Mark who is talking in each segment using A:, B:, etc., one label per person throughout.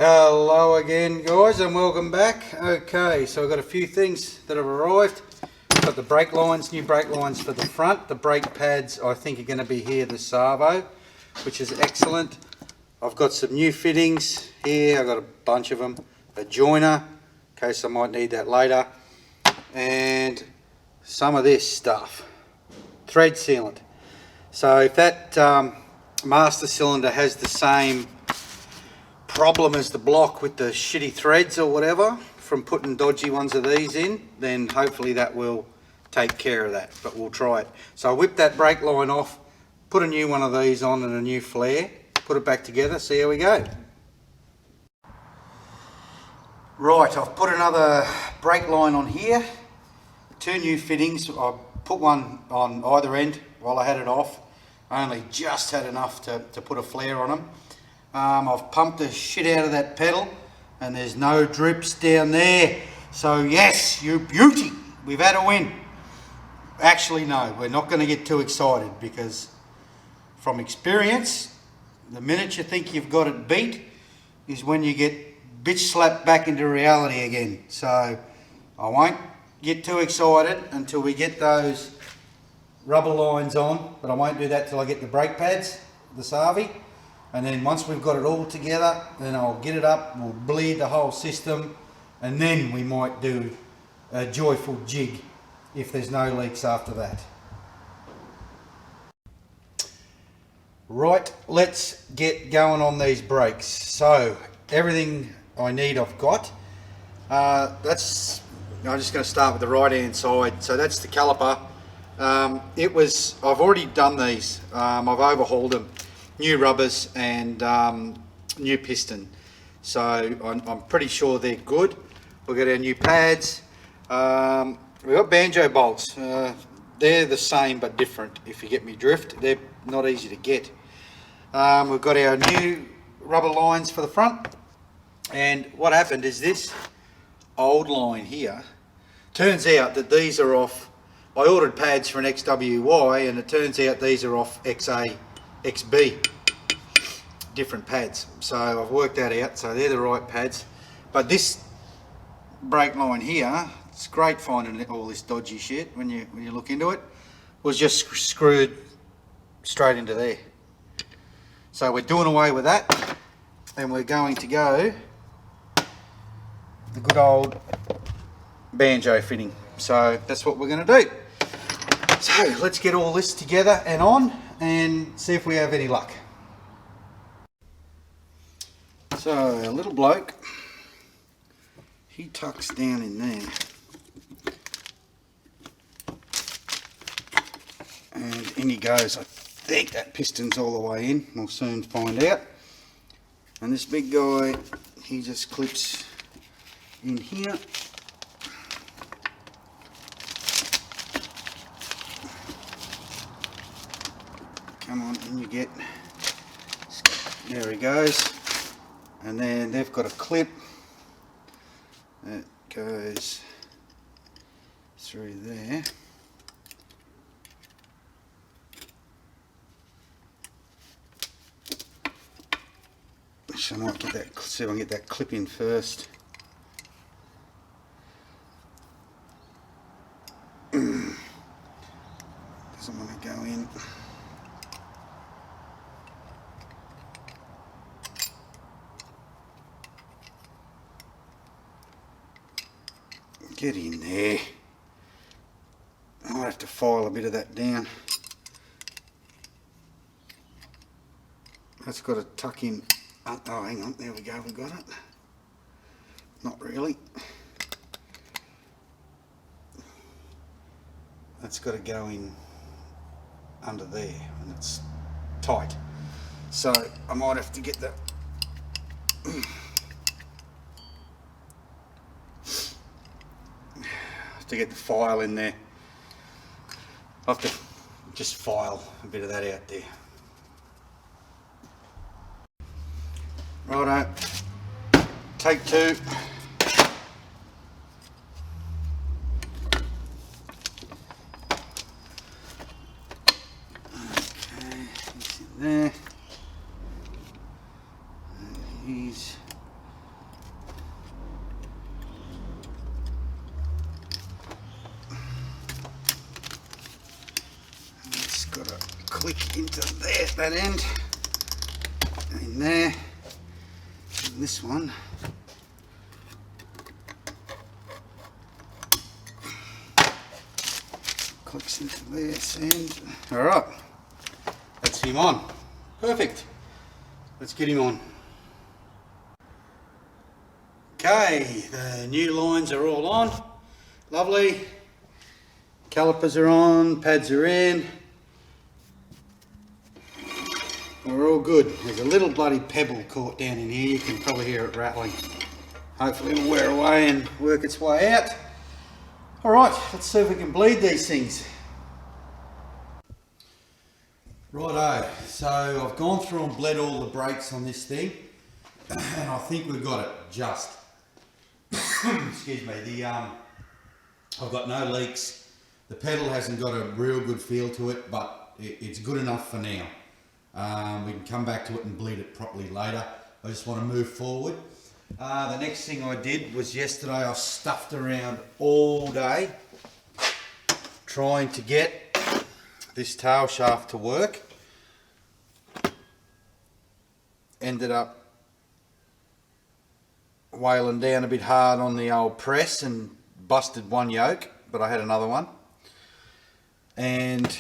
A: Hello again guys and welcome back. Okay, so I've got a few things that have arrived. Got the brake lines, new brake lines for the front. The brake pads I think are going to be here, the Savo, which is excellent. I've got some new fittings here, I've got a bunch of them. A joiner, in case I might need that later. And some of this stuff. Thread sealant. So if that master cylinder has the same problem as the block with the shitty threads or whatever from putting dodgy ones of these in, then hopefully that will take care of that, but we'll try it. So I whip that brake line off, put a new one of these on and a new flare, put it back together, see how we go. Right, I've put another brake line on here, two new fittings. I put one on either end while I had it off. I only just had enough to put a flare on them. I've pumped the shit out of that pedal and there's no drips down there. So yes, you beauty, we've had a win. Actually no, we're not going to get too excited because from experience, the minute you think you've got it beat is when you get bitch slapped back into reality again. So I won't get too excited until we get those rubber lines on, but I won't do that till I get the brake pads, the Savi. And then once we've got it all together, then I'll get it up, we'll bleed the whole system, and then we might do a joyful jig if there's no leaks after that. Right, let's get going on these brakes. So everything I need I've got. I'm just going to start with the right hand side. So that's the caliper. I've already done these. I've overhauled them. New rubbers and new piston, so I'm pretty sure they're good. We've got our new pads. We've got banjo bolts. They're the same but different, if you get me drift. They're not easy to get. We've got our new rubber lines for the front, and what happened is this old line here, turns out that these are off. I ordered pads for an XWY and it turns out these are off XA XB, different pads. So I've worked that out, so they're the right pads. But this brake line here, it's great finding all this dodgy shit when you look into it, was just screwed straight into there. So we're doing away with that and we're going to go the good old banjo fitting. So that's what we're going to do. So let's get all this together and on and see if we have any luck. So our little bloke, he tucks down in there and in he goes. I think that piston's all the way in, we'll soon find out. And this big guy, he just clips in here. Come on, and you get, there he goes, and then they've got a clip that goes through there. So I might get that, see if I can get that clip in first. Doesn't want to go in. Get in there. I might have to file a bit of that down. That's got to tuck in. Oh, hang on. There we go. We got it. Not really. That's got to go in under there, and it's tight. So I might have to get that. To get the file in there. I'll have to just file a bit of that out there. Righto, take two. Okay, he's in there. And he's just got to click into there, that end, in there, and this one. Clicks into this end. Alright, that's him on. Perfect. Let's get him on. Okay, the new lines are all on. Lovely. Calipers are on, pads are in. We're all good. There's a little bloody pebble caught down in here. You can probably hear it rattling. Hopefully it'll wear away and work its way out. Alright, let's see if we can bleed these things. Righto, so I've gone through and bled all the brakes on this thing, and I think we've got it just. Excuse me, I've got no leaks. The pedal hasn't got a real good feel to it, but it's good enough for now. We can come back to it and bleed it properly later. I just want to move forward. The next thing I did was yesterday I stuffed around all day trying to get this tail shaft to work. Ended up wailing down a bit hard on the old press and busted one yoke, but I had another one. And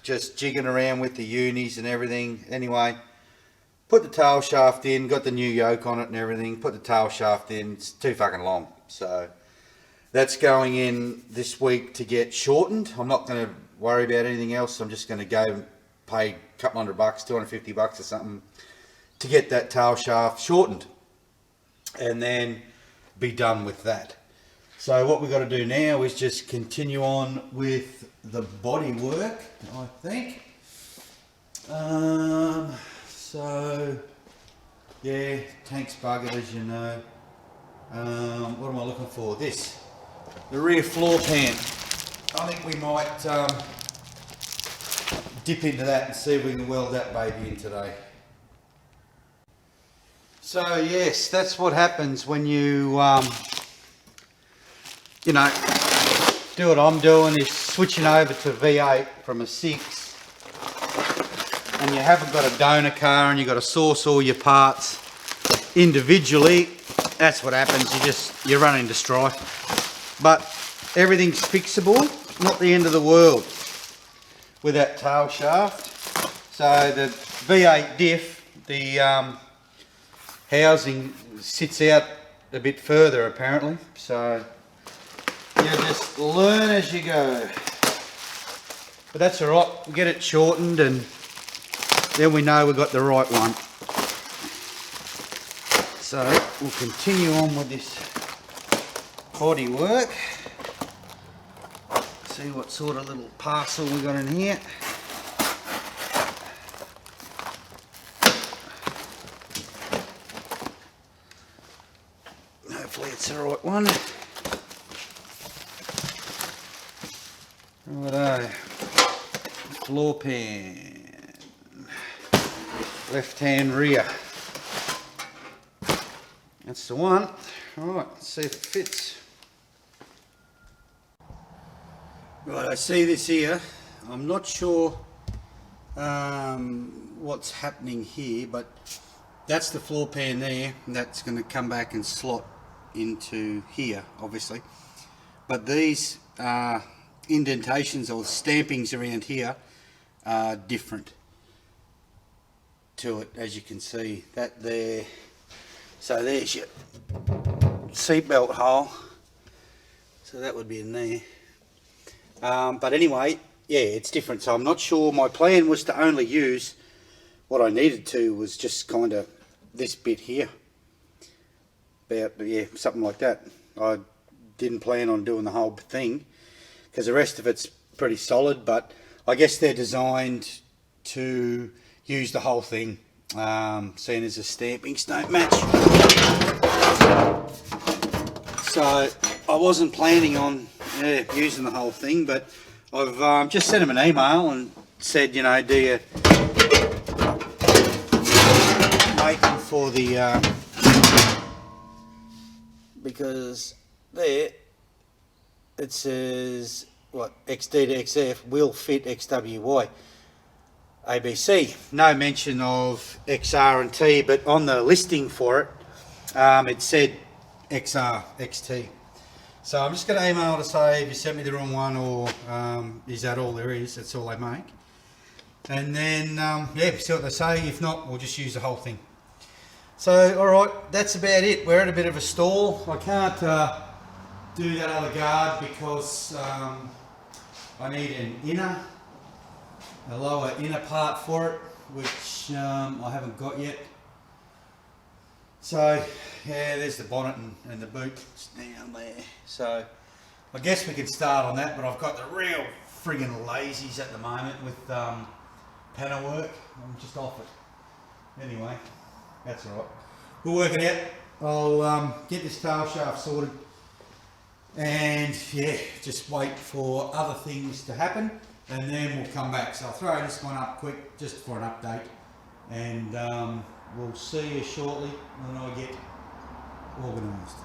A: just jigging around with the unis and everything. Anyway, put the tail shaft in, got the new yoke on it and everything, put the tail shaft in. It's too fucking long, so that's going in this week to get shortened. I'm not going to worry about anything else. I'm just going to go and pay a couple $100, $250 or something to get that tail shaft shortened and then be done with that. So what we've got to do now is just continue on with the body work, I think. So yeah, tank's buggered, as you know. What am I looking for? This, the rear floor pan. I think we might dip into that and see if we can weld that baby in today. So yes, that's what happens when you you know, do what I'm doing, is switching over to V8 from a 6, and you haven't got a donor car and you've got to source all your parts individually. That's what happens. You run into strife, but everything's fixable. Not the end of the world with that tail shaft. So the V8 diff, the housing sits out a bit further apparently, so you just learn as you go. But that's alright, we'll get it shortened and then we know we've got the right one. So we'll continue on with this body work. See what sort of little parcel we got in here. Hopefully it's the right one. Righto. Floor pan. Left hand rear. That's the one. Alright, let's see if it fits. Right, I see this here. I'm not sure what's happening here, but that's the floor pan there. That's going to come back and slot into here, obviously. But these indentations or stampings around here are different to it, as you can see. That there. So there's your seatbelt hole. So that would be in there. But anyway, yeah, it's different. So I'm not sure. My plan was to only use what I needed to was just kind of this bit here. About, yeah, something like that. I didn't plan on doing the whole thing because the rest of it's pretty solid, but I guess they're designed to use the whole thing, seeing as the stampings don't match. So I wasn't planning on using the whole thing, but I've just sent them an email and said, you know, do you waiting for the because there it says what XD to XF will fit XWY. ABC. No mention of XR and T, but on the listing for it, it said XR, XT. So I'm just going to email to say if you sent me the wrong one, or is that all there is? That's all they make. And then, yeah, see what they say. If not, we'll just use the whole thing. So, alright, that's about it. We're at a bit of a stall. I can't do that other guard because I need a lower inner part for it, which I haven't got yet. So, yeah, there's the bonnet and the boot down there. So, I guess we can start on that, but I've got the real friggin' lazies at the moment with panel work. I'm just off it. Anyway, that's alright. We'll work it out. I'll get this tail shaft sorted and yeah, just wait for other things to happen and then we'll come back. So I'll throw this one up quick just for an update and we'll see you shortly when I get organised.